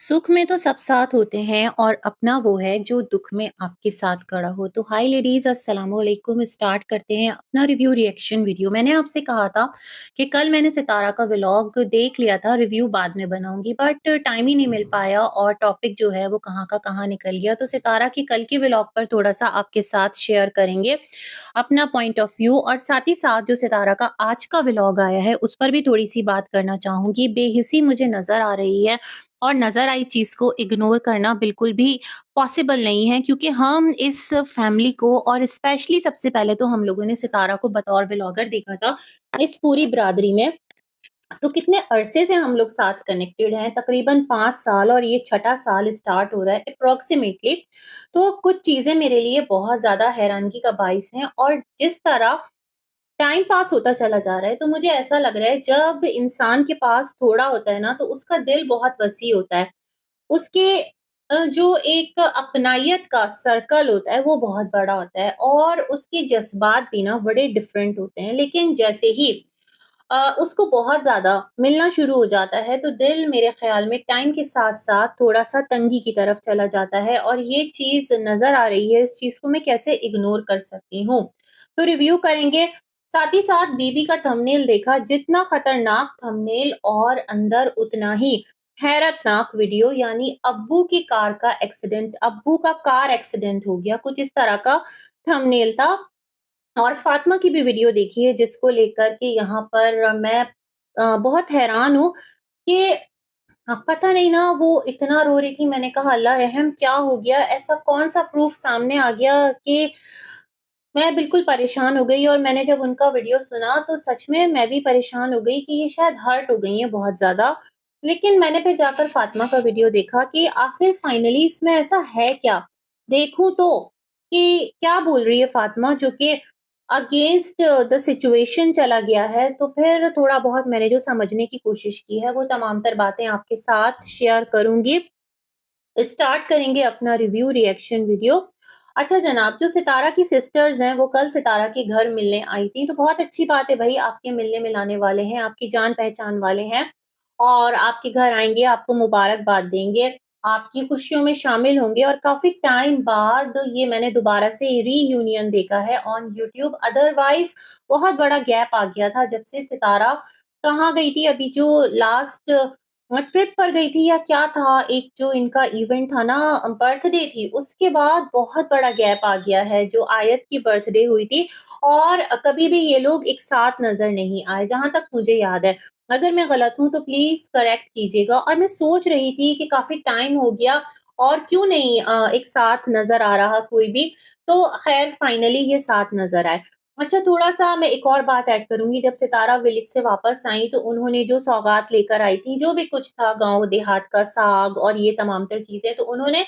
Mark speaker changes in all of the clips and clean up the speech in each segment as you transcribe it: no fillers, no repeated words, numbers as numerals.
Speaker 1: सुख में तो सब साथ होते हैं और अपना वो है जो दुख में आपके साथ खड़ा हो। तो हाय लेडीज़, अस्सलाम वालेकुम। स्टार्ट करते हैं अपना रिव्यू रिएक्शन वीडियो। मैंने आपसे कहा था कि कल मैंने सितारा का व्लॉग देख लिया था, रिव्यू बाद में बनाऊँगी बट टाइम ही नहीं मिल पाया और टॉपिक जो है वो कहाँ का कहाँ निकल गया। तो सितारा की कल के व्लॉग पर थोड़ा-सा आपके साथ शेयर करेंगे अपना पॉइंट ऑफ व्यू, और साथ ही साथ जो सितारा का आज का व्लॉग आया है उस पर भी थोड़ी-सी बात करना चाहूँगी। बेहिसी मुझे नज़र आ रही है और नज़र आई चीज़ को इग्नोर करना बिल्कुल भी पॉसिबल नहीं है, क्योंकि हम इस फैमिली को, और स्पेशली सबसे पहले तो हम लोगों ने सितारा को बतौर व्लॉगर देखा था इस पूरी बिरादरी में। तो कितने अरसे से हम लोग साथ कनेक्टेड हैं, तकरीबन 5 साल, और ये छठा साल स्टार्ट हो रहा है अप्रॉक्सिमेटली। तो कुछ चीज़ें मेरे लिए बहुत ज़्यादा हैरानगी का बाइस हैं, और जिस तरह टाइम पास होता चला जा रहा है, तो मुझे ऐसा लग रहा है जब इंसान के पास थोड़ा होता है ना, तो उसका दिल बहुत वसी होता है। उसके जो एक अपनायत का सर्कल होता है वो बहुत बड़ा होता है, और उसके जज़्बात भी ना बड़े डिफरेंट होते हैं। लेकिन जैसे ही उसको बहुत ज़्यादा मिलना शुरू हो जाता है, तो दिल मेरे ख़्याल में टाइम के साथ-साथ थोड़ा-सा तंगी की तरफ चला जाता है, और ये चीज़ नज़र आ रही है, इस चीज़ को मैं कैसे इग्नोर कर सकती हूँ? तो रिव्यू करेंगे, साथ ही साथ बीबी का थंबनेल देखा, जितना खतरनाक थंबनेल और अंदर उतना ही हैरतनाक वीडियो, यानी अब्बू का कार एक्सीडेंट हो गया, कुछ इस तरह का थंबनेल था। और फ़ातिमा की भी वीडियो देखी है, जिसको लेकर के यहाँ पर मैं बहुत हैरान हूँ कि पता नहीं ना, वो इतना रो रही थी। मैंने कहा अल्लाह रहम, क्या हो गया? ऐसा कौन-सा प्रूफ़ सामने आ गया कि मैं बिल्कुल परेशान हो गई, और मैंने जब उनका वीडियो सुना तो सच में मैं भी परेशान हो गई कि ये शायद हर्ट हो गई हैं बहुत ज़्यादा। लेकिन मैंने फिर जाकर फ़ातिमा का वीडियो देखा कि आखिर फाइनली इसमें ऐसा है क्या? देखूँ तो कि क्या बोल रही है फ़ातिमा, जो कि अगेंस्ट द सिचुएशन चला गया है। तो फिर थोड़ा बहुत मैंने जो समझने की कोशिश की है, वो तमाम तर बातें आपके साथ शेयर करूँगी। स्टार्ट करेंगे अपना रिव्यू रिएक्शन वीडियो। अच्छा जनाब, जो सितारा की सिस्टर्स हैं, वो कल सितारा के घर मिलने आई थी, तो बहुत अच्छी बात है भई, आपके मिलने-मिलाने वाले हैं, आपकी जान-पहचान वाले हैं और आपके घर आएँगे, आपको मुबारकबाद देंगे, आपकी खुशियों में शामिल होंगे, और काफ़ी टाइम बाद ये मैंने दोबारा से रीयूनियन देखा है ऑन यूट्यूब। अदरवाइज़ बहुत बड़ा गैप आ गया था जब से सितारा कहाँ गई थी, अभी जो लास्ट ट्रिप पर गई थी या क्या था, एक जो इनका इवेंट था ना, बर्थडे थी, उसके बाद बहुत बड़ा गैप आ गया है, जो आयत की बर्थडे हुई थी, और कभी भी ये लोग एक साथ नज़र नहीं आए, जहाँ तक मुझे याद है। अगर मैं गलत हूँ तो प्लीज़ करेक्ट कीजिएगा। और मैं सोच रही थी कि काफ़ी टाइम हो गया और क्यों नहीं एक साथ नज़र आ रहा कोई भी, तो ख़ैर फाइनली ये साथ नज़र आए। अच्छा, थोड़ा-सा मैं एक और बात ऐड करूँगी, जब सितारा विलेज से वापस आई तो उन्होंने जो सौगात लेकर आई थी, जो भी कुछ था गाँव देहात का साग और ये तमाम तर चीज़ें, तो उन्होंने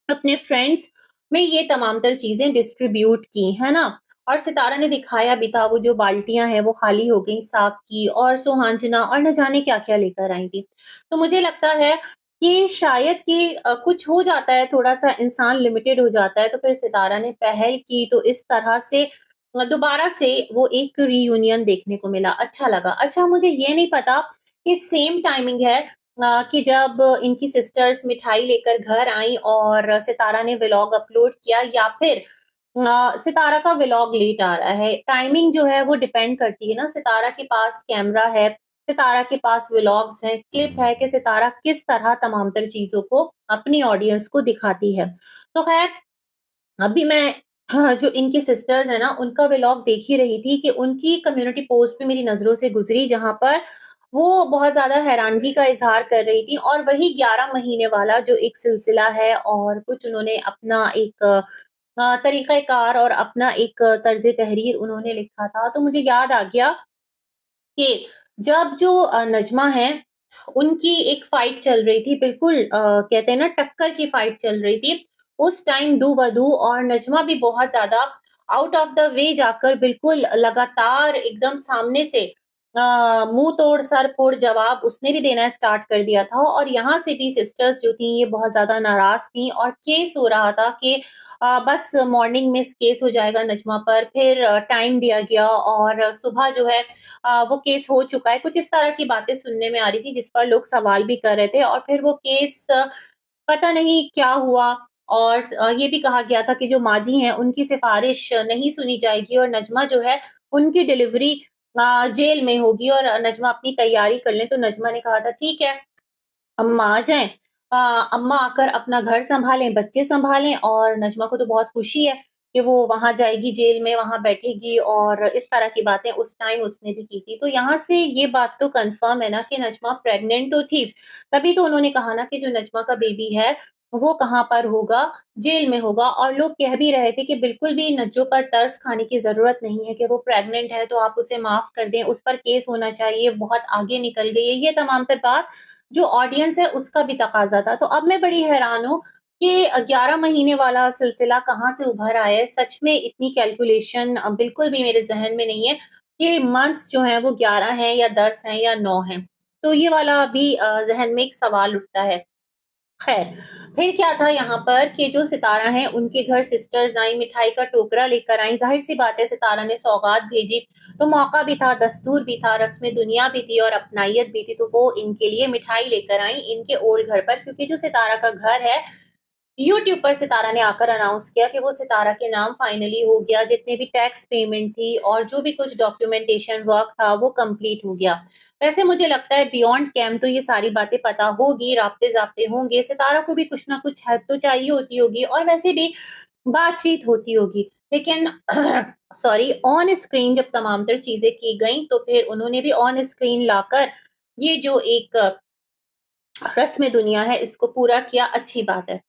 Speaker 1: अपने फ्रेंड्स में ये तमाम तर चीज़ें डिस्ट्रीब्यूट की, है ना? और सितारा ने दिखाया भी था, वो जो बाल्टियाँ हैं वो खाली हो गई साग की, और सुहांजना और न जाने क्या-क्या लेकर आई थी। तो मुझे लगता है कि शायद कि कुछ हो जाता है, थोड़ा-सा इंसान लिमिटेड हो जाता है, तो फिर सितारा ने पहल की, तो इस तरह से दोबारा से वो एक रियूनियन देखने को मिला, अच्छा लगा। अच्छा, मुझे ये नहीं पता कि सेम टाइमिंग है कि जब इनकी सिस्टर्स मिठाई लेकर घर आई और सितारा ने व्लॉग अपलोड किया, या फिर सितारा का व्लॉग लेट आ रहा है। टाइमिंग जो है वो डिपेंड करती है ना, सितारा के पास कैमरा है, सितारा के पास व्लॉग्स हैं, क्लिप है कि सितारा किस तरह तमाम तर चीज़ों को अपनी ऑडियंस को दिखाती है। तो ख़ैर, अभी मैं हाँ, जो इनकी सिस्टर्स हैं ना, उनका व्लॉग देख ही रही थी कि उनकी कम्युनिटी पोस्ट भी मेरी नज़रों से गुज़री, जहाँ पर वो बहुत ज़्यादा हैरानगी का इज़हार कर रही थी, और वही 11 महीने वाला जो एक सिलसिला है, और कुछ उन्होंने अपना एक तरीक़ा-ए-कार और अपना एक तर्ज़ तहरीर उन्होंने लिखा था। तो मुझे याद आ गया कि जब जो नज़्मा हैं, उनकी एक फ़ाइट चल रही थी, बिल्कुल कहते हैं ना, टक्कर की फ़ाइट चल रही थी। उस टाइम दू-ब-दू, और नज़्मा भी बहुत ज़्यादा आउट ऑफ द वे जाकर बिल्कुल लगातार एकदम सामने से मुँह तोड़ सर फोड़ जवाब उसने भी देना स्टार्ट कर दिया था और यहाँ से भी सिस्टर्स जो थीं ये बहुत ज़्यादा नाराज़ थीं और केस हो रहा था कि बस मॉर्निंग में केस हो जाएगा नजमा पर, फिर टाइम दिया गया और सुबह जो है वो केस हो चुका है। कुछ इस तरह की बातें सुनने में आ रही थी जिस पर लोग सवाल भी कर रहे थे और फिर वो केस पता नहीं क्या हुआ और ये भी कहा गया था कि जो माजी हैं उनकी सिफ़ारिश नहीं सुनी जाएगी और नजमा जो है उनकी डिलीवरी जेल में होगी और नजमा अपनी तैयारी कर लें। तो नजमा ने कहा था ठीक है, अम्मा आ जाएँ। अम्मा आकर अपना घर सँभालें, बच्चे सँभालें और नजमा को तो बहुत खुशी है कि वो वहाँ जाएगी जेल में, वहाँ बैठेगी और इस तरह की बातें उस टाइम उसने भी की थी। तो यहाँ से ये बात तो कन्फर्म है ना कि नजमा प्रेग्नेंट तो थी, तभी तो उन्होंने कहा ना कि जो नजमा का बेबी है, वो कहाँ पर होगा, जेल में होगा और लोग कह भी रहे थे कि बिल्कुल भी नज्जो पर तरस खाने की ज़रूरत नहीं है कि वो प्रेग्नेंट है तो आप उसे माफ़ कर दें, उस पर केस होना चाहिए, बहुत आगे निकल गई है। ये तमाम तर बात जो ऑडियंस है उसका भी तकाज़ा था। तो अब मैं बड़ी हैरान हूँ कि 11 महीने वाला सिलसिला कहाँ से उभर आया है। सच में इतनी कैलकुलेशन बिल्कुल भी मेरे ज़हन में नहीं है कि मंथ्स जो हैं वो 11 हैं या 10 हैं या 9 हैं। तो ये वाला भी ज़हन में एक सवाल उठता है। खैर, फिर क्या था यहाँ पर कि जो सितारा हैं उनके घर सिस्टर्स आईं, मिठाई का टोकरा लेकर आईं। ज़ाहिर-सी बात है सितारा ने सौगात भेजी, तो मौका भी था, दस्तूर भी था, रस्म दुनिया भी थी और अपनाइयत भी थी, तो वो इनके लिए मिठाई लेकर आईं, इनके ओल्ड घर पर क्योंकि जो सितारा का घर है यूट्यूब पर सितारा ने आकर अनाउंस किया कि वो सितारा के नाम फाइनली हो गया, जितने भी टैक्स पेमेंट थी और जो भी कुछ डॉक्यूमेंटेशन वर्क था वो कंप्लीट हो गया। वैसे मुझे लगता है बियॉन्ड कैम तो ये सारी बातें पता होगी, राब्ते-ज़ाब्ते होंगे, सितारा को भी कुछ ना कुछ हेल्प तो चाहिए होती होगी और वैसे भी बातचीत होती होगी। लेकिन सॉरी ऑन स्क्रीन जब तमाम तर चीज़ें की गईं, तो फिर उन्होंने भी ऑन स्क्रीन लाकर ये जो एक रस्म दुनिया है इसको पूरा किया, अच्छी बात है।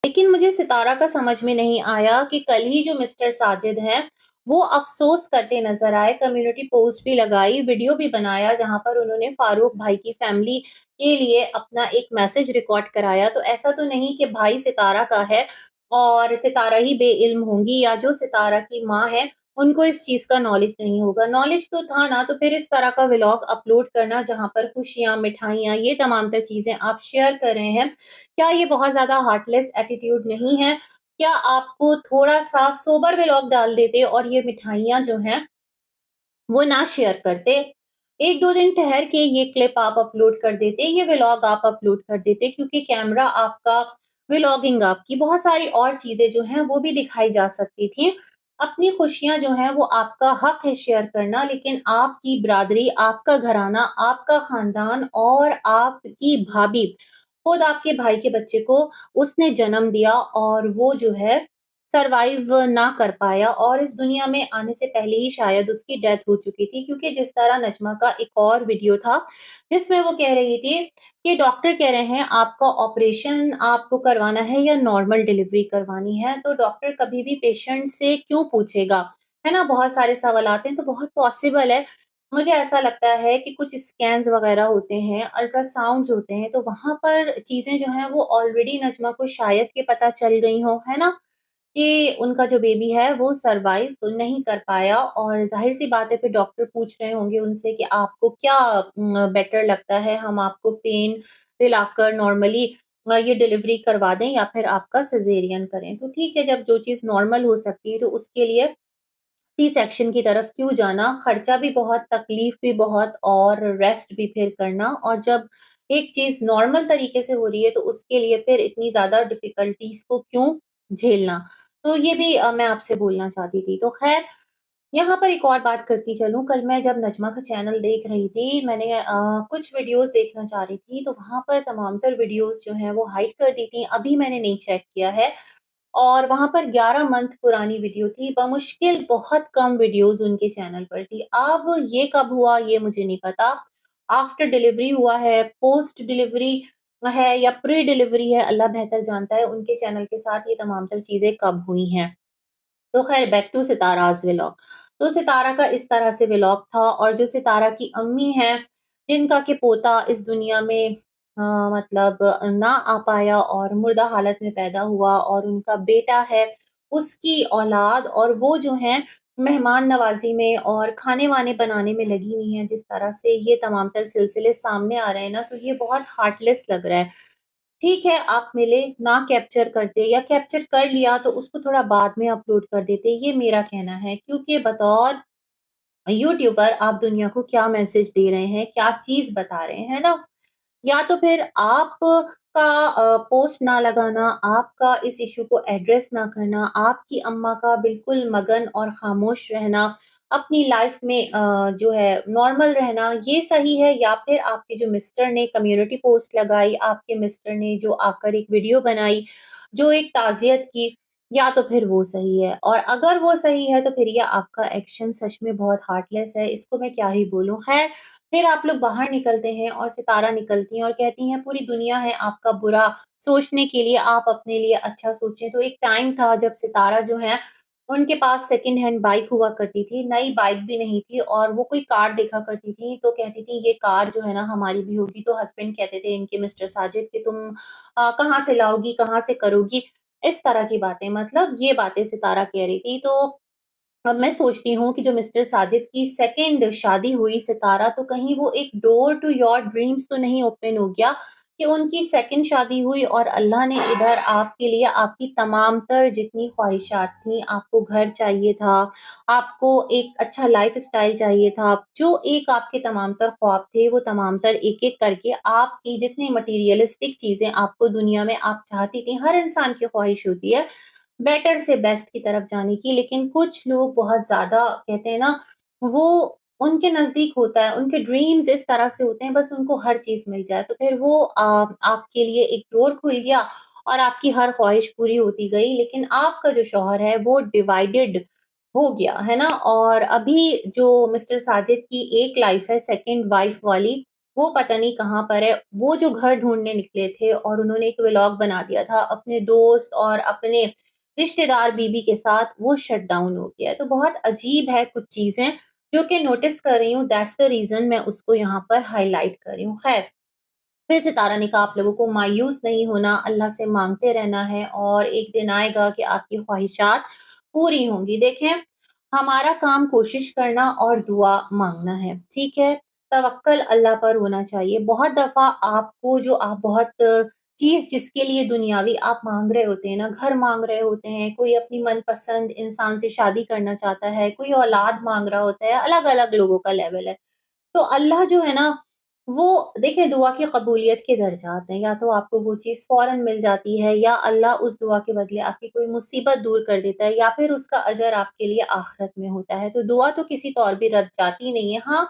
Speaker 1: लेकिन मुझे सितारा का समझ में नहीं आया कि कल ही जो मिस्टर साजिद हैं, वो अफ़सोस करते नज़र आए, कम्युनिटी पोस्ट भी लगाई, वीडियो भी बनाया जहाँ पर उन्होंने फारूक भाई की फैमिली के लिए अपना एक मैसेज रिकॉर्ड कराया। तो ऐसा तो नहीं कि भाई सितारा का है और सितारा ही बेइल्म होंगी या जो सितारा की माँ है, उनको इस चीज़ का नॉलेज नहीं होगा। नॉलेज तो था ना, तो फिर इस तरह का व्लॉग अपलोड करना जहाँ पर खुशियाँ, मिठाइयाँ ये तमाम तर चीज़ें आप शेयर कर रहे हैं, क्या ये बहुत ज़्यादा हार्टलेस एटीट्यूड नहीं है? क्या आपको थोड़ा-सा सोबर व्लॉग डाल देते और ये मिठाइयाँ जो हैं, वो ना शेयर करते। 1-2 दिन ठहर के ये क्लिप आप अपलोड कर देते, ये व्लॉग आप अपलोड कर देते क्योंकि कैमरा आपका, व्लॉगिंग आपकी, बहुत सारी और चीज़ें जो हैं वो भी दिखाई जा सकती थी। अपनी खुशियाँ जो हैं वो आपका हक है शेयर करना लेकिन आपकी बिरादरी, आपका घराना, आपका खानदान और आपकी भाभी, खुद आपके भाई के बच्चे को उसने जन्म दिया और वो जो है सर्वाइव ना कर पाया और इस दुनिया में आने से पहले ही शायद उसकी डेथ हो चुकी थी क्योंकि जिस तरह नजमा का एक और वीडियो था, जिसमें वो कह रही थी कि डॉक्टर कह रहे हैं आपका ऑपरेशन आपको करवाना है या नॉर्मल डिलीवरी करवानी है, तो डॉक्टर कभी भी पेशेंट से क्यों पूछेगा, है ना? बहुत सारे सवालात हैं, तो बहुत पॉसिबल है। मुझे ऐसा लगता है कि कुछ स्कैन्स वगैरह होते हैं, अल्ट्रासाउंड्स होते हैं, तो वहाँ पर चीज़ें जो हैं वो ऑलरेडी नजमा को शायद कि पता चल गई हों, है ना? कि उनका जो बेबी है वो सर्वाइव तो नहीं कर पाया और ज़ाहिर-सी बात है फिर डॉक्टर पूछ रहे होंगे उनसे कि आपको क्या बेटर लगता है, हम आपको पेन दिलाकर नॉर्मली ये डिलीवरी करवा दें या फिर आपका सिज़ेरियन करें। तो ठीक है, जब जो चीज़ नॉर्मल हो सकती है तो उसके लिए सी सेक्शन की तरफ क्यों जाना, खर्चा भी बहुत, तकलीफ भी बहुत और रेस्ट भी फिर करना और जब एक चीज़ नॉर्मल तरीके से हो रही है, तो उसके लिए फिर इतनी ज़्यादा डिफ़िकल्टीज़ को क्यों झेलना? तो ये भी मैं आपसे बोलना चाहती थी। तो ख़ैर, यहाँ पर एक और बात करती चलूँ, कल मैं जब नजमा का चैनल देख रही थी, मैंने कुछ वीडियोज़ देखना चाह रही थी, तो वहाँ पर तमाम तर वीडियोज़ जो हैं वो हाइड कर दी थी, अभी मैंने नहीं चेक किया है। और वहाँ पर 11 मंथ पुरानी वीडियो थी, बमुश्किल बहुत कम वीडियोज़ उनके चैनल पर थी। अब ये कब हुआ ये मुझे नहीं पता। आफ्टर डिलीवरी हुआ है, पोस्ट डिलीवरी है या प्री डिलीवरी है, अल्लाह बेहतर जानता है उनके चैनल के साथ ये तमाम तर चीज़ें कब हुई हैं। तो ख़ैर बैक टू सिताराज़ व्लॉग। तो सितारा का इस तरह से व्लॉग था और जो सितारा की अम्मी हैं, जिनका कि पोता इस दुनिया में मतलब ना आ पाया और मुर्दा हालत में पैदा हुआ और उनका बेटा है, उसकी औलाद और वो जो हैं मेहमान नवाज़ी में और खाने-वाने बनाने में लगी हुई हैं, जिस तरह से ये तमाम तर सिलसिले सामने आ रहे हैं ना, तो ये बहुत हार्टलेस लग रहा है। ठीक है, आप मिले, ना कैप्चर करते या कैप्चर कर लिया तो उसको थोड़ा बाद में अपलोड कर देते, ये मेरा कहना है। क्योंकि बतौर यूट्यूबर आप दुनिया को क्या मैसेज दे रहे हैं, क्या चीज़ बता रहे हैं, है ना? या तो फिर आपका पोस्ट ना लगाना, आपका इस इश्यू को एड्रेस ना करना, आपकी अम्मा का बिल्कुल मगन और खामोश रहना, अपनी लाइफ में जो है नॉर्मल रहना, ये सही है या फिर आपके जो मिस्टर ने कम्युनिटी पोस्ट लगाई, आपके मिस्टर ने जो आकर एक वीडियो बनाई, जो एक ताज़ियत की, या तो फिर वो सही है। और अगर वो सही है तो फिर ये आपका एक्शन सच में बहुत हार्टलेस है, इसको मैं क्या ही बोलूँ। ख़ैर फिर आप लोग बाहर निकलते हैं और सितारा निकलती हैं और कहती हैं पूरी दुनिया है आपका बुरा सोचने के लिए, आप अपने लिए अच्छा सोचें। तो एक टाइम था जब सितारा जो है, उनके पास सेकंड हैंड बाइक हुआ करती थी, नई बाइक भी नहीं थी और वो कोई कार देखा करती थी, तो कहती थी ये कार जो है ना हमारी भी होगी। तो हस्बैंड कहते थे इनके मिस्टर साजिद कि तुम कहाँ से लाओगी, कहाँ से करोगी? इस तरह की बातें, मतलब ये बातें सितारा कह रही थी। तो अब मैं सोचती हूँ कि जो मिस्टर साजिद की सेकंड शादी हुई सितारा, तो कहीं वो एक डोर टू योर ड्रीम्स तो नहीं ओपन हो गया कि उनकी सेकंड शादी हुई और अल्लाह ने इधर आपके लिए आपकी तमाम तर जितनी ख्वाहिशात थी, आपको घर चाहिए था, आपको एक अच्छा लाइफ़स्टाइल चाहिए था, जो एक आपके तमाम तर ख्वाब थे, वो तमाम तर एक-एक करके आपकी जितनी मटीरियलिस्टिक चीज़ें आपको दुनिया में आप चाहती थी, हर इंसान की ख्वाहिश होती है बेटर से बेस्ट की तरफ जाने की, लेकिन कुछ लोग बहुत ज़्यादा कहते हैं ना, वो उनके नज़दीक होता है, उनके ड्रीम्स इस तरह से होते हैं बस उनको हर चीज़ मिल जाए, तो फिर वो आपके लिए एक डोर खुल गया और आपकी हर ख़्वाहिश पूरी होती गई, लेकिन आपका जो शौहर है वो डिवाइडेड हो गया, है ना? और अभी जो मिस्टर साजिद की एक लाइफ़ है सेकंड वाइफ़ वाली, वो पता नहीं कहाँ पर है। वो जो घर ढूँढने निकले थे और उन्होंने एक व्लॉग बना दिया था अपने दोस्त और अपने रिश्तेदार बीबी के साथ, वो शट डाउन हो गया है। तो बहुत अजीब है कुछ चीज़ें जो कि नोटिस कर रही हूँ, दैट्स द रीज़न मैं उसको यहाँ पर हाइलाइट कर रही हूँ। ख़ैर, फिर सितारा ने कहा आप लोगों को मायूस नहीं होना, अल्लाह से माँगते रहना है और एक दिन आएगा कि आपकी ख़्वाहिशात पूरी होंगी। देखें, हमारा काम कोशिश करना और दुआ माँगना है, ठीक है? तवक्कल अल्लाह पर होना चाहिए। बहुत दफ़ा आपको जो आप बहुत चीज़ जिसके लिए दुनियावी आप माँग रहे होते हैं ना, घर माँग रहे होते हैं, कोई अपनी मनपसंद इंसान से शादी करना चाहता है, कोई औलाद माँग रहा होता है, अलग-अलग लोगों का लेवल है। तो अल्लाह जो है ना, वो देखिए दुआ की कबूलियत के दर्जात हैं, या तो आपको वो चीज़ फ़ौरन मिल जाती है या अल्लाह उस दुआ के बदले आपकी कोई मुसीबत दूर कर देता है या फिर उसका अजर आपके लिए आख़िरत में होता है। तो दुआ तो किसी तौर पे रद्द जाती नहीं है। हाँ,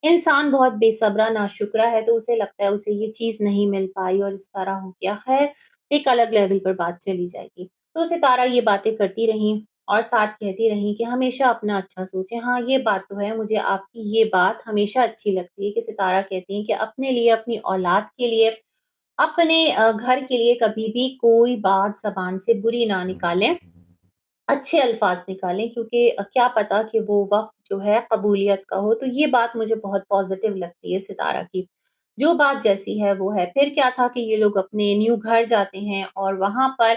Speaker 1: इंसान बहुत बेसब्रा, नाशुक्रा है तो उसे लगता है उसे ये चीज़ नहीं मिल पाई और इस तरह हो गया। ख़ैर, एक अलग लेवल पर बात चली जाएगी। तो सितारा ये बातें करती रहीं और साथ कहती रहीं कि हमेशा अपना अच्छा सोचें। हाँ, ये बात तो है, मुझे आपकी ये बात हमेशा अच्छी लगती है कि सितारा कहती हैं कि अपने लिए, अपनी औलाद के लिए, अपने घर के लिए कभी भी कोई बात ज़बान से बुरी ना निकालें। अच्छे अल्फ़ाज़ निकालें क्योंकि क्या पता कि वो वक़्त जो है कबूलियत का हो, तो ये बात मुझे बहुत पॉज़िटिव लगती है सितारा की। जो बात जैसी है वो है। फिर क्या था कि ये लोग अपने न्यू घर जाते हैं और वहाँ पर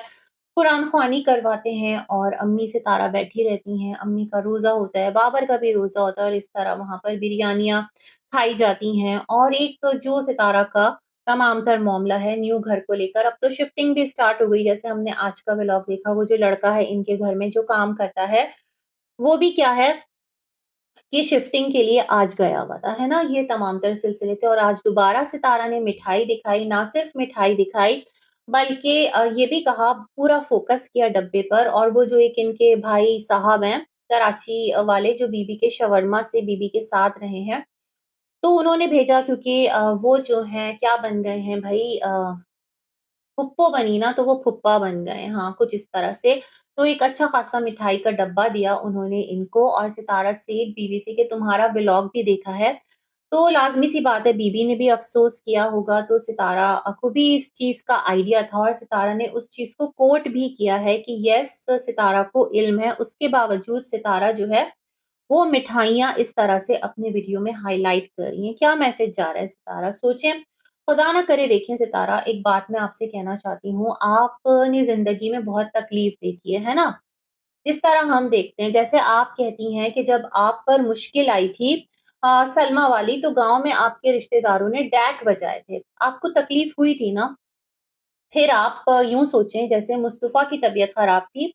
Speaker 1: कुरान ख़वानी करवाते हैं और अम्मी सितारा बैठी रहती हैं, अम्मी का रोज़ा होता है, बाबर का भी रोज़ा होता है और इस तरह वहाँ पर बिरयानियाँ खाई जाती हैं और एक जो सितारा का तमाम तर मामला है न्यू घर को लेकर, अब तो शिफ्टिंग भी स्टार्ट हो गई, जैसे हमने आज का व्लॉग देखा, वो जो लड़का है इनके घर में जो काम करता है, वो भी क्या है कि शिफ्टिंग के लिए आज गया हुआ था, है ना? ये तमाम तर सिलसिले थे और आज दोबारा सितारा ने मिठाई दिखाई, ना सिर्फ़ मिठाई दिखाई, बल्कि ये भी कहा पूरा फ़ोकस किया डब्बे पर और वो जो एक इनके भाई साहब हैं, कराची वाले जो बीबी के शवरमा से बीबी के साथ रहे हैं, तो उन्होंने भेजा क्योंकि वो जो हैं क्या बन गए हैं भई फुप्पो बनी ना तो वो फुप्पा बन गए, हाँ, कुछ इस तरह से। तो एक अच्छा खासा मिठाई का डब्बा दिया उन्होंने इनको और सितारा से बीवी से कि तुम्हारा व्लॉग भी देखा है, तो लाज़मी-सी बात है बीवी ने भी अफ़सोस किया होगा, तो सितारा को भी इस चीज़ का आइडिया था और सितारा ने उस चीज़ को कोट भी किया है कि येस सितारा को इल्म है, उसके बावजूद सितारा जो है वो मिठाइयाँ इस तरह से अपने वीडियो में हाइलाइट कर रही हैं। क्या मैसेज जा रहा है सितारा? सोचें, खुदा ना करे देखें सितारा, एक बात मैं आपसे कहना चाहती हूँ, आपने ज़िंदगी में बहुत तकलीफ़ देखी है ना? जिस तरह हम देखते हैं, जैसे आप कहती हैं कि जब आप पर मुश्किल आई थी सलमा वाली, तो गाँव में आपके रिश्तेदारों ने डेक बजाए थे। आपको तकलीफ हुई थी ना? फिर आप यूँ सोचें, जैसे मुस्तफ़ा की तबीयत ख़राब थी,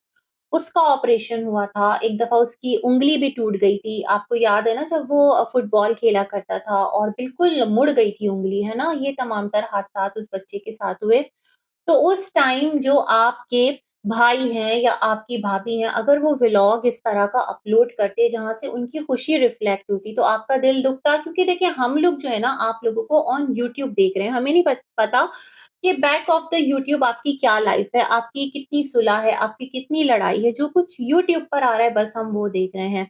Speaker 1: उसका ऑपरेशन हुआ था, एक दफ़ा उसकी उँगली भी टूट गई थी। आपको याद है ना, जब वो फुटबॉल खेला करता था और बिल्कुल मुड़ गई थी उँगली, है ना? ये तमाम तर हादसात उस बच्चे के साथ हुए। तो उस टाइम जो आपके भाई हैं या आपकी भाभी हैं, अगर वो व्लॉग इस तरह का अपलोड करते जहाँ से उनकी खुशी रिफ्लेक्ट होती, तो आपका दिल दुखता, क्योंकि देखिए हम लोग जो है ना, आप लोगों को ऑन यूट्यूब देख रहे हैं, हमें नहीं पता कि बैक ऑफ द यूट्यूब आपकी क्या लाइफ है, आपकी कितनी सुलह है, आपकी कितनी लड़ाई है, जो कुछ यूट्यूब पर आ रहा है बस हम वो देख रहे हैं।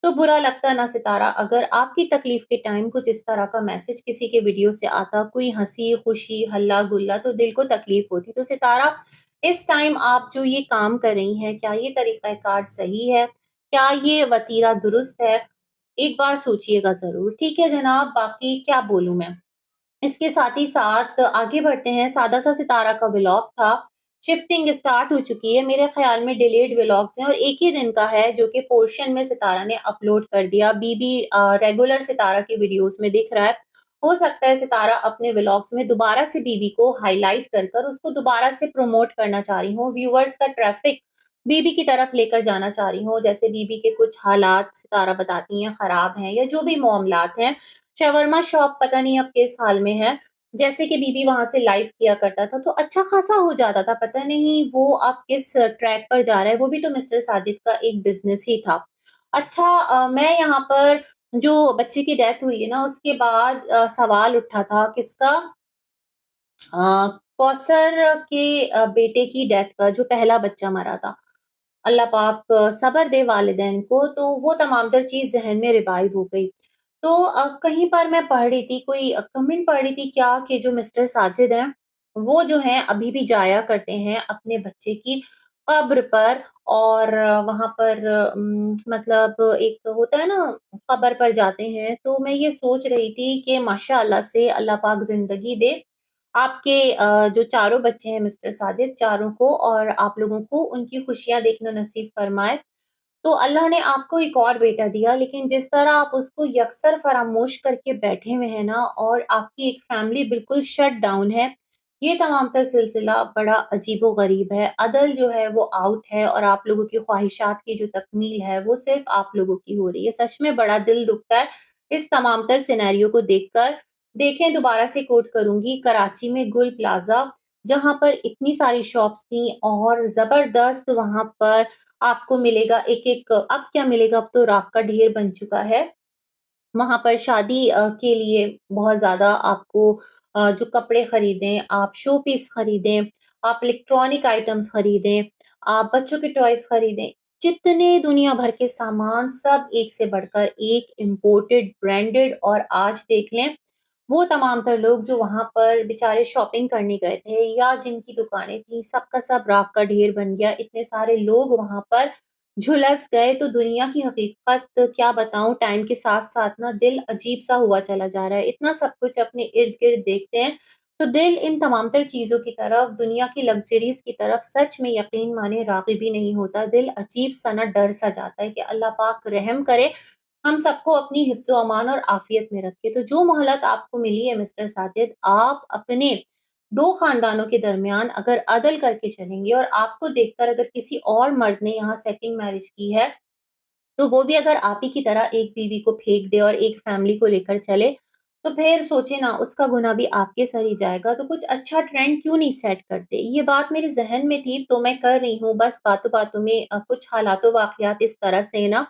Speaker 1: तो बुरा लगता ना सितारा, अगर आपकी तकलीफ के टाइम कुछ इस तरह का मैसेज किसी के वीडियो से आता, कोई हँसी, खुशी, हल्ला-गुल्ला, तो दिल को तकलीफ होती। तो सितारा, इस टाइम आप जो ये काम कर रही हैं, क्या ये तरीक़ाकार सही है? क्या ये वतीरा दुरुस्त है? एक बार सोचिएगा ज़रूर। ठीक है जनाब, बाकी क्या बोलूँ मैं? इसके साथ ही साथ आगे बढ़ते हैं, सादा-सा सितारा का व्लॉग था, शिफ्टिंग स्टार्ट हो चुकी है, मेरे ख़्याल में डिलेड व्लॉग्स हैं और एक ही दिन का है, जो कि पोर्शन में सितारा ने अपलोड कर दिया। बीबी रेगुलर सितारा की वीडियोज़ में दिख रहा है। हो सकता है सितारा अपने व्लॉग्स में दोबारा से बीबी को हाइलाइट कर उसको दोबारा से प्रमोट करना चाह रही हों, व्यूअर्स का ट्रैफ़िक बीबी की तरफ लेकर जाना चाह रही हों, जैसे बीबी के कुछ हालात सितारा बताती हैं ख़राब हैं या जो भी मामलात हैं। शवरमा शॉप पता नहीं अब किस हाल में है। जैसे कि बीबी वहाँ से लाइव किया करता था, तो अच्छा खासा हो जाता था, पता नहीं वो अब किस ट्रैक पर जा रहा है, वो भी तो मिस्टर साजिद का एक बिज़नेस ही था। अच्छा मैं यहाँ पर जो बच्चे की डेथ हुई है ना, उसके बाद सवाल उठा था किसका? कौसर के बेटे की डेथ का, जो पहला बच्चा मरा था। अल्लाह पाक सब्र दे वालिदैन को, तो वो तमाम तर चीज़ ज़हन में रिवाइव हो गई। तो कहीं पर मैं पढ़ रही थी, कोई कमेंट पढ़ रही थी क्या, कि जो मिस्टर साजिद हैं, वो जो हैं अभी भी जाया करते हैं अपने बच्चे की कब्र पर और वहाँ पर मतलब एक होता है ना, कब्र पर जाते हैं। तो मैं ये सोच रही थी कि माशाअल्लाह से अल्लाह पाक ज़िंदगी दे आपके जो चारों बच्चे हैं मिस्टर साजिद, चारों को, और आप लोगों को उनकी खुशियाँ देखना नसीब फरमाए। तो अल्लाह ने आपको एक और बेटा दिया, लेकिन जिस तरह आप उसको यकसर फ़रामोश करके बैठे हुए हैं ना, और आपकी एक फ़ैमिली बिल्कुल शट डाउन है, ये तमाम तर सिलसिला बड़ा अजीबो-गरीब है। अदल जो है वो आउट है और आप लोगों की ख़्वाहिशात की जो तकमील है, वो सिर्फ़ आप लोगों की हो रही है। सच में बड़ा दिल दुखता है इस तमाम तर सिनेरियो को देखकर। देखें, दोबारा से कोट करूँगी, कराची में गुल प्लाज़ा, जहाँ पर इतनी सारी शॉप्स थी और ज़बरदस्त वहाँ पर आपको मिलेगा एक-एक, अब क्या मिलेगा, अब तो राख का ढेर बन चुका है। वहाँ पर शादी के लिए बहुत ज़्यादा आपको जो कपड़े खरीदें, आप शो पीस खरीदें, आप इलेक्ट्रॉनिक आइटम्स खरीदें, आप बच्चों के टॉयज़ खरीदें, जितने दुनिया भर के सामान सब एक से बढ़कर एक इम्पोर्टेड, ब्रांडेड, और आज देख लें वो तमाम तर लोग जो वहाँ पर बेचारे शॉपिंग करने गए थे या जिनकी दुकानें थी, सब का सब राख का ढेर बन गया। इतने सारे लोग वहाँ पर झुलस गए, तो दुनिया की हकीकत क्या बताऊँ, टाइम के साथ-साथ ना दिल अजीब-सा हुआ चला जा रहा है। इतना सब कुछ अपने इर्द-गिर्द देखते हैं, तो दिल इन तमाम तर चीज़ों की तरफ, दुनिया की लग्ज़रीज़ की तरफ सच में यकीन माने राग़िब ही नहीं होता। दिल अजीब-सा ना डर-सा जाता है कि अल्लाह पाक रहम करे, हम सबको अपनी हिफ्ज़-ओ अमान और आफ़ियत में रखे। तो जो मोहलत आपको मिली है मिस्टर साजिद, आप अपने 2 ख़ानदानों के दरमियान अगर अदल करके चलेंगे और आपको देखकर अगर किसी और मर्द ने यहाँ सेकंड मैरिज की है, तो वो भी अगर आप ही की तरह एक बीवी को फेंक दे और एक फैमिली को लेकर चले, तो फिर सोचिए ना, उसका गुनाह भी आपके सर ही जाएगा। तो कुछ अच्छा ट्रेंड क्यों नहीं सेट करते? ये बात मेरे ज़हन में थी तो मैं कर रही हूँ, बस बातों-बातों में कुछ हालातो वाक़यात इस तरह से ना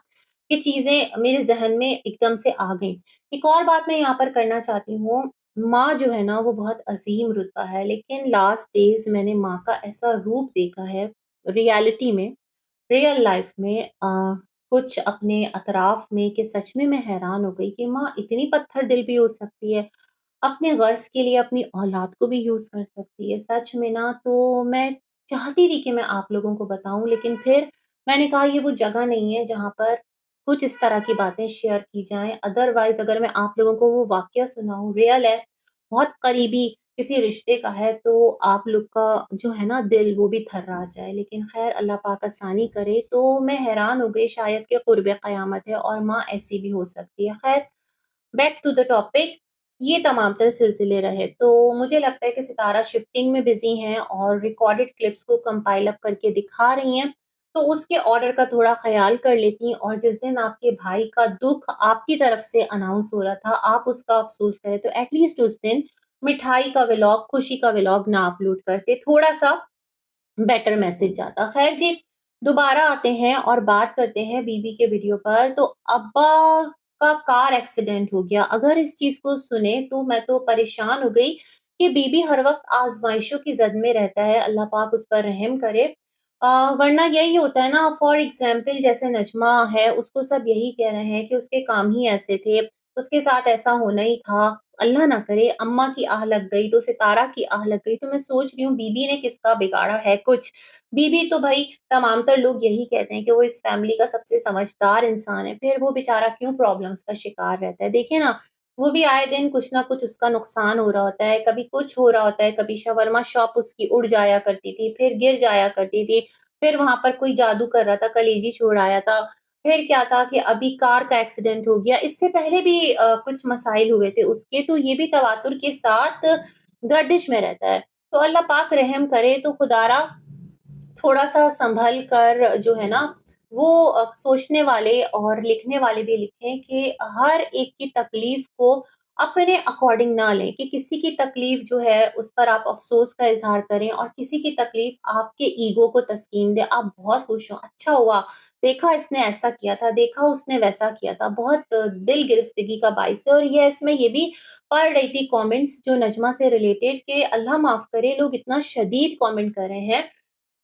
Speaker 1: कि चीज़ें मेरे ज़हन में एकदम से आ गईं। एक और बात मैं यहाँ पर करना चाहती हूँ, माँ जो है ना वो बहुत अज़ीम रुतबा है, लेकिन लास्ट डेज़ मैंने माँ का ऐसा रूप देखा है रियलिटी में, रियल लाइफ में कुछ अपने अतराफ में, कि सच में मैं हैरान हो गई कि माँ इतनी पत्थर दिल भी हो सकती है। अपने गर्ज़ के लिए अपनी औलाद को भी यूज़ कर सकती है। सच में ना, तो मैं चाहती थी कि मैं आप लोगों को बताऊँ, लेकिन फिर मैंने कहा ये वो जगह नहीं है जहाँ पर कुछ इस तरह की बातें शेयर की जाएँ। अदरवाइज़ अगर मैं आप लोगों को वो वाक़या सुनाऊँ, रियल है, बहुत करीबी, किसी रिश्ते का है तो आप लोग का जो है ना दिल वो भी थर्रा जाए। लेकिन ख़ैर अल्लाह पाक आसानी करे। तो मैं हैरान हो गई शायद कि क़ुर्ब क़यामत है और माँ ऐसी भी हो सकती है। ख़ैर बैक टू द टॉपिक, ये तमाम तर सिलसिले रहे। तो मुझे लगता है कि सितारा शिफ्टिंग में बिज़ी हैं और रिकॉर्डेड क्लिप्स को कंपाइल अप करके दिखा रही हैं, तो उसके ऑर्डर का थोड़ा ख़्याल कर लेती। और जिस दिन आपके भाई का दुःख आपकी तरफ से अनाउंस हो रहा था, आप उसका अफ़सोस करें, तो एट लीस्ट उस दिन मिठाई का व्लॉग, खुशी का व्लॉग ना अपलोड करते, थोड़ा-सा बेटर मैसेज जाता। ख़ैर जी, दोबारा आते हैं और बात करते हैं बीबी के वीडियो पर। तो अब्बा का कार एक्सीडेंट हो गया। अगर इस चीज़ को सुने तो मैं तो परेशान हो गई कि बीबी हर वक़्त आज़माइशों की ज़द में रहता है, अल्लाह पाक उस पर रहम करे। वरना यही होता है ना, फॉर एग्ज़ाम्पल जैसे नजमा है, उसको सब यही कह रहे हैं कि उसके काम ही ऐसे थे, उसके साथ ऐसा होना ही था। अल्लाह ना करे अम्मा की आह लग गई तो सितारा की आह लग गई। तो मैं सोच रही हूँ बीबी ने किसका बिगाड़ा है कुछ? बीबी तो भई तमामतर लोग यही कहते हैं कि वो इस फैमिली का सबसे समझदार इंसान है, फिर वो बेचारा क्यों प्रॉब्लम्स का शिकार रहता है? देखिए ना, वो भी आए दिन कुछ ना कुछ उसका नुकसान हो रहा होता है, कभी कुछ हो रहा होता है, कभी शवरमा शॉप उसकी उड़ जाया करती थी, फिर गिर जाया करती थी, फिर वहाँ पर कोई जादू कर रहा था, कलेजी छोड़ आया था। फिर क्या था कि अभी कार का एक्सीडेंट हो गया, इससे पहले भी कुछ मसाइल हुए थे उसके, तो ये भी तवातुर के साथ गर्दिश में रहता है। तो अल्लाह पाक रहम करे। तो खुदारा थोड़ा-सा सँभल कर जो है ना, वो सोचने वाले और लिखने वाले भी लिखें कि हर एक की तकलीफ़ को अपने अकॉर्डिंग ना लें, कि किसी की तकलीफ़ जो है उस पर आप अफ़सोस का इज़हार करें और किसी की तकलीफ़ आपके ईगो को तस्कीन दे। आप बहुत खुश हो, अच्छा हुआ, देखा इसने ऐसा किया था, देखा उसने वैसा किया था, बहुत दिल गिरफ़्तगी का बाइस है। और ये इसमें ये भी पढ़ रही थी कमेंट्स जो नज़्मा से रिलेटेड, कि अल्लाह माफ़ करे लोग इतना शदीद कमेंट कर रहे हैं।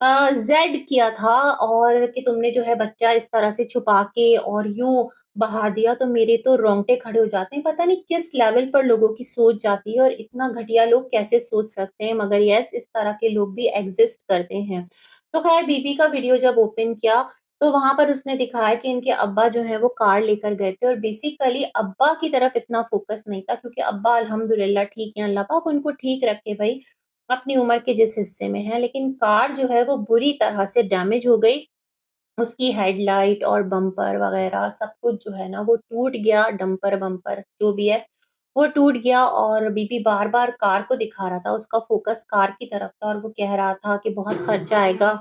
Speaker 1: ज़ेड किया था और कि तुमने जो है बच्चा इस तरह से छुपा के और यूँ बहा दिया, तो मेरे तो रोंगटे खड़े हो जाते हैं। पता नहीं किस लेवल पर लोगों की सोच जाती है और इतना घटिया लोग कैसे सोच सकते हैं, मगर येस इस तरह के लोग भी एग्ज़िस्ट करते हैं। तो ख़ैर बीबी का वीडियो जब ओपन किया, तो वहाँ पर उसने दिखाया कि इनके अब्बा जो हैं वो कार लेकर गए थे और बेसिकली अब्बा की तरफ इतना फ़ोकस नहीं था, क्योंकि अब्बा अल्हम्दुलिल्लाह ठीक हैं, अल्लाह पाक उनको ठीक रखे भई। अपनी उम्र के जिस हिस्से में है, लेकिन कार जो है वो बुरी तरह से डैमेज हो गई। उसकी हेडलाइट और बम्पर वगैरह सब कुछ जो है ना वो टूट गया, डंपर-वम्पर जो भी है, वो टूट गया। और बीबी बार-बार कार को दिखा रहा था, उसका फ़ोकस कार की तरफ था और वो कह रहा था कि बहुत खर्चा आएगा।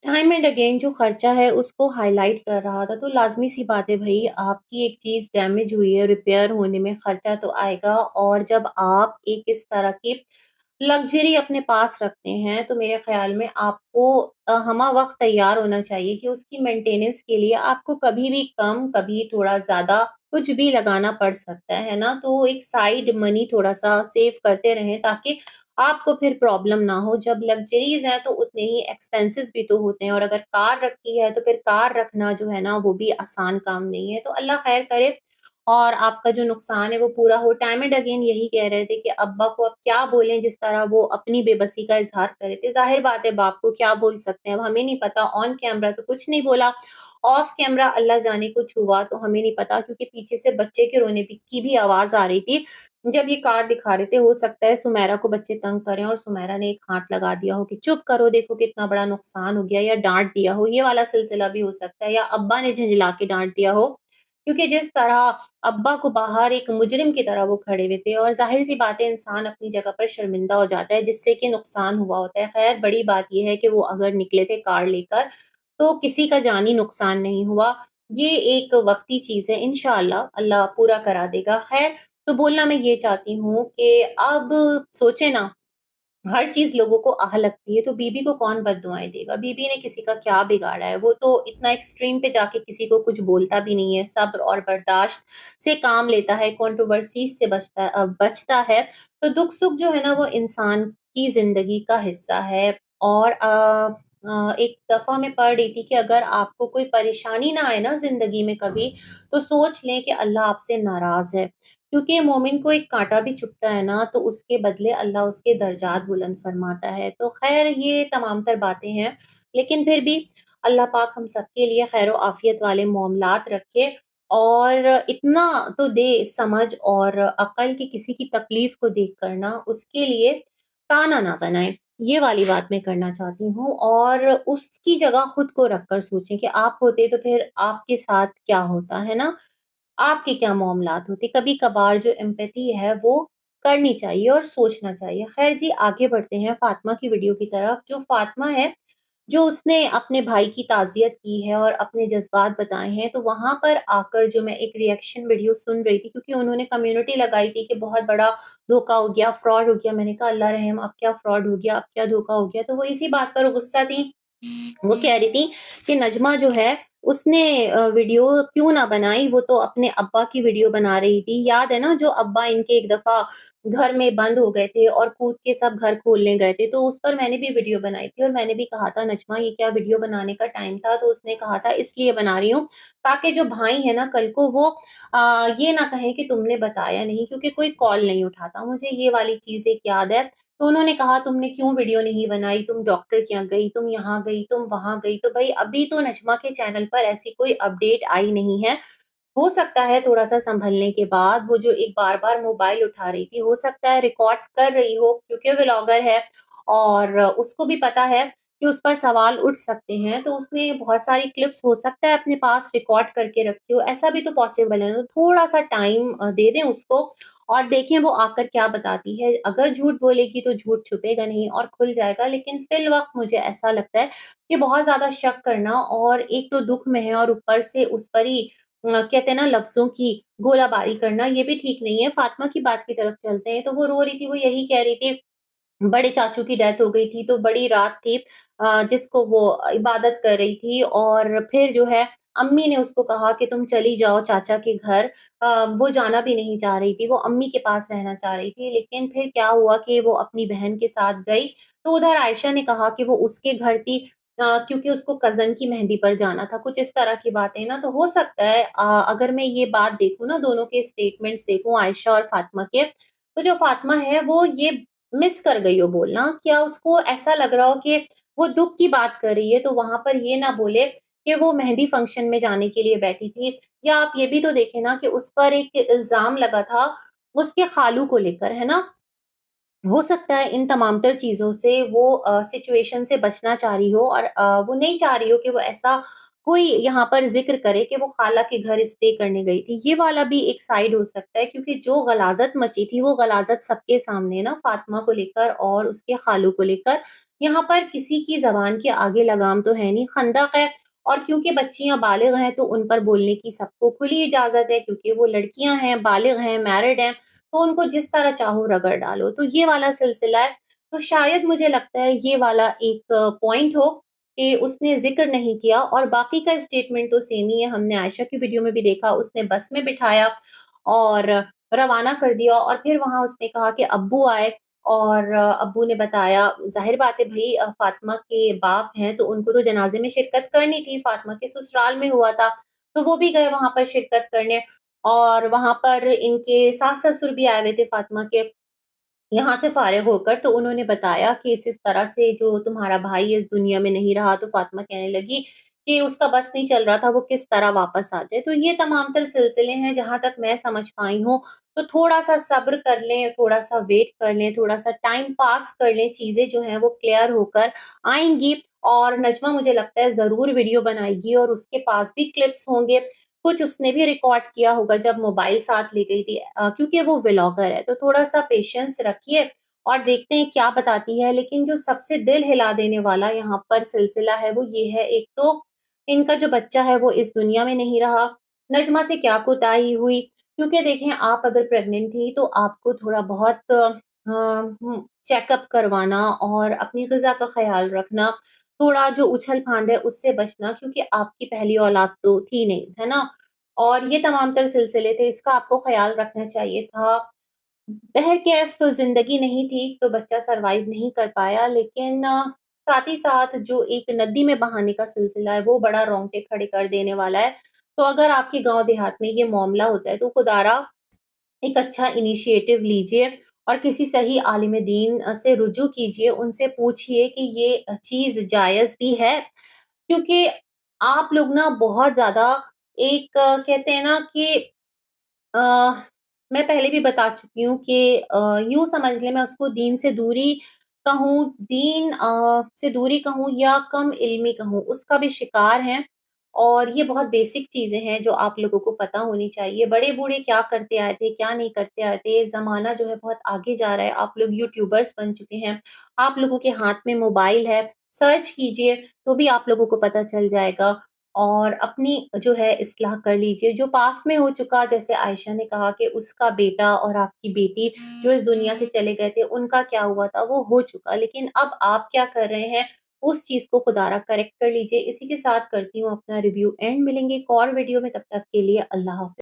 Speaker 1: टाइम एंड अगेन जो खर्चा है उसको हाइलाइट कर रहा था। तो लाज़मी-सी बात है भई, आपकी एक चीज़ डैमेज हुई है, रिपेयर होने में खर्चा तो आएगा। और जब आप एक इस तरह की लग्ज़री अपने पास रखते हैं, तो मेरे ख़्याल में आपको हमा-वक़्त तैयार होना चाहिए कि उसकी मेंटेनेंस के लिए आपको कभी भी कम, कभी थोड़ा ज़्यादा कुछ भी लगाना पड़ सकता है ना? तो एक साइड मनी थोड़ा-सा सेव करते रहें ताकि आपको फिर प्रॉब्लम ना हो। जब लग्ज़रीज़ हैं तो उतने ही एक्सपेंसेस भी तो होते हैं और अगर कार रखी है, तो फिर कार रखना जो है ना वो भी आसान काम नहीं है। तो अल्लाह ख़ैर करे और आपका जो नुकसान है वो पूरा हो। टाइम एंड अगेन यही कह रहे थे कि अब्बा को अब क्या बोलें, जिस तरह वो अपनी बेबसी का इज़हार कर रहे थे। ज़ाहिर बात है बाप को क्या बोल सकते हैं, अब हमें नहीं पता, ऑन कैमरा तो कुछ नहीं बोला, ऑफ कैमरा अल्लाह जाने कुछ हुआ तो हमें नहीं पता, क्योंकि पीछे से बच्चे के रोने की भी आवाज़ आ रही थी। जब ये कार दिखा रहे थे, हो सकता है सुमैरा को बच्चे तंग करें और सुमैरा ने एक हाथ लगा दिया हो कि चुप करो, देखो कितना बड़ा नुकसान हो गया, या डाँट दिया हो, ये वाला सिलसिला भी हो सकता है, या अब्बा ने झिंझला के डाँट दिया हो। क्योंकि जिस तरह अब्बा को बाहर एक मुजरिम की तरह वो खड़े हुए थे, और ज़ाहिर-सी बात है इंसान अपनी जगह पर शर्मिंदा हो जाता है जिससे कि नुकसान हुआ होता है। ख़ैर बड़ी बात ये है कि वो अगर निकले थे कार लेकर, तो किसी का जानी नुकसान नहीं हुआ। ये एक वक़्ती चीज़ है, इंशाअल्लाह अल्लाह पूरा करा देगा। ख़ैर, तो बोलना मैं ये चाहती हूँ कि अब सोचें ना, हर चीज़ लोगों को आह लगती है, तो बीबी को कौन बद्दुआएँ देगा? बीबी ने किसी का क्या बिगाड़ा है? वो तो इतना एक्सट्रीम पे जाके किसी को कुछ बोलता भी नहीं है, सब्र और बर्दाश्त से काम लेता है, कंट्रोवर्सीज़ से बचता है। तो दुःख-सुख जो है ना वो इंसान की ज़िंदगी का हिस्सा है। और एक दफ़ा मैं पढ़ रही थी कि अगर आपको कोई परेशानी ना आए ना ज़िंदगी में कभी, तो सोच लें कि अल्लाह आपसे नाराज़ है। क्योंकि मोमिन को एक काँटा भी चुभता है ना, तो उसके बदले अल्लाह उसके दर्जात बुलंद फरमाता है। तो ख़ैर ये तमाम तर बातें हैं, लेकिन फिर भी अल्लाह पाक हम सबके लिए ख़ैर आफ़ियत वाले मामलात रखे और इतना तो दे समझ और अक़ल कि किसी की तकलीफ़ को देख कर ना उसके लिए ताना ना बनाएँ। ये वाली बात मैं करना चाहती हूँ और उसकी जगह खुद को रख कर सोचें कि आप होते तो फिर आपके साथ क्या होता, है ना? आपके क्या मामलात होते? कभी-कभार जो एम्पैथी है वो करनी चाहिए और सोचना चाहिए। ख़ैर जी, आगे बढ़ते हैं फ़ातिमा की वीडियो की तरफ। जो फ़ातिमा है, जो उसने अपने भाई की ताज़ियत की है और अपने जज़्बात बताए हैं, तो वहाँ पर आकर जो मैं एक रिएक्शन वीडियो सुन रही थी, क्योंकि उन्होंने कम्युनिटी लगाई थी कि बहुत बड़ा धोखा हो गया, फ्रॉड हो गया। मैंने कहा अल्लाह रहम, अब क्या फ्रॉड हो गया, अब क्या धोखा हो गया? तो वो इसी बात पर गुस्सा थी। वो कह रही थी कि नजमा जो है उसने वीडियो क्यों ना बनाई, वो तो अपने अब्बा की वीडियो बना रही थी। याद है ना, जो अब्बा इनके एक दफ़ा घर में बंद हो गए थे और कूद के सब घर खोलने गए थे, तो उस पर मैंने भी वीडियो बनाई थी और मैंने भी कहा था नजमा ये क्या वीडियो बनाने का टाइम था? तो उसने कहा था इसलिए बना रही हूँ ताकि जो भाई है ना कल को वो ये ना कहें कि तुमने बताया नहीं, क्योंकि कोई कॉल नहीं उठाता। मुझे ये वाली चीज़ एक याद है। तो उन्होंने कहा तुमने क्यों वीडियो नहीं बनाई? तुम डॉक्टर के यहाँ गई, तुम यहाँ गई, तुम वहाँ गई। तो भई अभी तो नजमा के चैनल पर ऐसी कोई अपडेट आई नहीं है। हो सकता है थोड़ा-सा सँभलने के बाद वो जो एक बार-बार मोबाइल उठा रही थी, हो सकता है रिकॉर्ड कर रही हो, क्योंकि व्लॉगर है और उसको भी पता है कि उस पर सवाल उठ सकते हैं, तो उसने बहुत सारी क्लिप्स हो सकता है अपने पास रिकॉर्ड करके रखी हो, ऐसा भी तो पॉसिबल है ना। तो थोड़ा-सा टाइम दे दें उसको और देखें वो आकर क्या बताती है। अगर झूठ बोलेगी तो झूठ छुपेगा नहीं और खुल जाएगा, लेकिन फ़िलवक़्त मुझे ऐसा लगता है कि बहुत ज़्यादा शक करना और एक तो दुःख में है और ऊपर से उस पर ही कहते हैं ना लफ्ज़ों की गोलाबारी करना, ये भी ठीक नहीं है। फ़ातिमा की बात की तरफ चलते हैं, तो वो रो रही थी, वो यही कह रही थी बड़े चाचू की डेथ हो गई थी, तो बड़ी रात थी जिसको वो इबादत कर रही थी और फिर जो है अम्मी ने उसको कहा कि तुम चली जाओ चाचा के घर। वो जाना भी नहीं चाह रही थी, वो अम्मी के पास रहना चाह रही थी, लेकिन फिर क्या हुआ कि वो अपनी बहन के साथ गई, तो उधर आयशा ने कहा कि वो उसके घर थी क्योंकि उसको कज़न की मेहंदी पर जाना था, कुछ इस तरह की बातें ना। तो हो सकता है अगर मैं ये बात देखूँ ना, दोनों के स्टेटमेंट्स देखूँ आयशा और फ़ातिमा के, तो जो फ़ातिमा है वो ये मिस कर गई हो बोलना, क्या उसको ऐसा लग रहा हो कि वो दुःख की बात कर रही है, तो वहाँ पर ये ना बोले कि वो मेहंदी फंक्शन में जाने के लिए बैठी थी। या आप ये भी तो देखें ना कि उस पर एक इल्ज़ाम लगा था उसके खालू को लेकर, है ना? हो सकता है इन तमामतर चीज़ों से वो सिचुएशन से बचना चाह रही हो और वो नहीं चाह रही हो कि वो ऐसा कोई यहाँ पर ज़िक्र करे कि वो खाला के घर स्टे करने गई थी। ये वाला भी एक साइड हो सकता है, क्योंकि जो गलाज़त मची थी, वो गलाज़त सबके सामने है ना, फ़ातिमा को लेकर और उसके खालू को लेकर। यहाँ पर किसी की ज़बान के आगे लगाम तो है नहीं, ख़ंदक है और क्योंकि बच्चियाँ बालिग़ हैं, तो उन पर बोलने की सबको खुली इजाज़त है, क्योंकि वो लड़कियाँ हैं, बालिग़ हैं, मैरिड हैं। तो उनको जिस तरह चाहो रगड़ डालो, तो ये वाला सिलसिला है। तो शायद मुझे लगता है ये वाला एक पॉइंट हो कि उसने ज़िक्र नहीं किया और बाकी का स्टेटमेंट तो सेम ही है। हमने आयशा की वीडियो में भी देखा, उसने बस में बिठाया और रवाना कर दिया और फिर वहाँ उसने कहा कि अब्बू आए और अब्बू ने बताया, ज़ाहिर बात है भई फ़ातिमा के बाप हैं, तो उनको तो जनाज़े में शिरकत करनी थी, फ़ातिमा के ससुराल में हुआ था, तो वो भी गए वहाँ पर शिरकत करने। और वहाँ पर इनके सास-ससुर भी आए हुए थे फ़ातिमा के, यहाँ से फ़ारिग होकर, तो उन्होंने बताया कि इस तरह से जो तुम्हारा भाई इस दुनिया में नहीं रहा, तो फ़ातिमा कहने लगी कि उसका बस नहीं चल रहा था, वो किस तरह वापस आ जाए। तो ये तमाम तर सिलसिले हैं, जहाँ तक मैं समझ पाई हूँ। तो थोड़ा-सा सब्र कर लें, थोड़ा-सा वेट कर लें, थोड़ा-सा टाइम पास कर लें, चीज़ें जो हैं वो क्लियर होकर आएँगी और नजमा मुझे लगता है ज़रूर वीडियो बनाएगी और उसके पास भी क्लिप्स होंगे। कुछ उसने भी रिकॉर्ड किया होगा जब मोबाइल साथ ले गई थी क्योंकि वो व्लॉगर है, तो थोड़ा-सा पेशेंस रखिए और देखते हैं क्या बताती है। लेकिन जो सबसे दिल हिला देने वाला यहाँ पर सिलसिला है वो ये है, एक तो इनका जो बच्चा है वो इस दुनिया में नहीं रहा, नज़्मा से क्या कोताही हुई, क्योंकि देखें आप अगर प्रेग्नेंट थी तो आपको थोड़ा बहुत चेकअप करवाना और अपनी ग़िज़ा का ख़्याल रखना, थोड़ा जो उछल-फांद है उससे बचना, क्योंकि आपकी पहली औलाद तो थी नहीं, है ना? और ये तमाम तर सिलसिले थे, इसका आपको ख़्याल रखना चाहिए था। बहरकैफ़ ज़िंदगी नहीं थी, तो बच्चा सर्वाइव नहीं कर पाया, लेकिन साथ ही साथ जो एक नदी में बहाने का सिलसिला है, वो बड़ा रोंगटे खड़े कर देने वाला है। तो अगर आपके गाँव देहात में ये मामला होता है, तो खुदारा एक अच्छा इनिशिएटिव लीजिए और किसी सही आलिम दीन से रुजू कीजिए, उनसे पूछिए कि ये चीज़ जायज़ भी है, क्योंकि आप लोग ना बहुत ज़्यादा एक कहते हैं ना कि अ, मैं पहले भी बता चुकी हूँ कि यूँ समझ लें, मैं उसको दीन से दूरी कहूँ दीन से दूरी कहूँ या कम इल्मी कहूँ, उसका भी शिकार हैं और ये बहुत बेसिक चीज़ें हैं जो आप लोगों को पता होनी चाहिए। बड़े-बूढ़े क्या करते आए थे, क्या नहीं करते आए थे, ज़माना जो है बहुत आगे जा रहा है, आप लोग यूट्यूबर्स बन चुके हैं, आप लोगों के हाथ में मोबाइल है, सर्च कीजिए तो भी आप लोगों को पता चल जाएगा और अपनी जो है इस्लाह कर लीजिए। जो पास्ट में हो चुका जैसे आयशा ने कहा कि उसका बेटा और आपकी बेटी जो इस दुनिया से चले गए थे, उनका क्या हुआ था, वो हो चुका। लेकिन अब आप क्या कर रहे हैं, उस चीज़ को खुदारा करेक्ट कर लीजिए। इसी के साथ करती हूँ अपना रिव्यू एंड। मिलेंगे एक और वीडियो में, तब तक के लिए अल्लाह हाफ़िज़।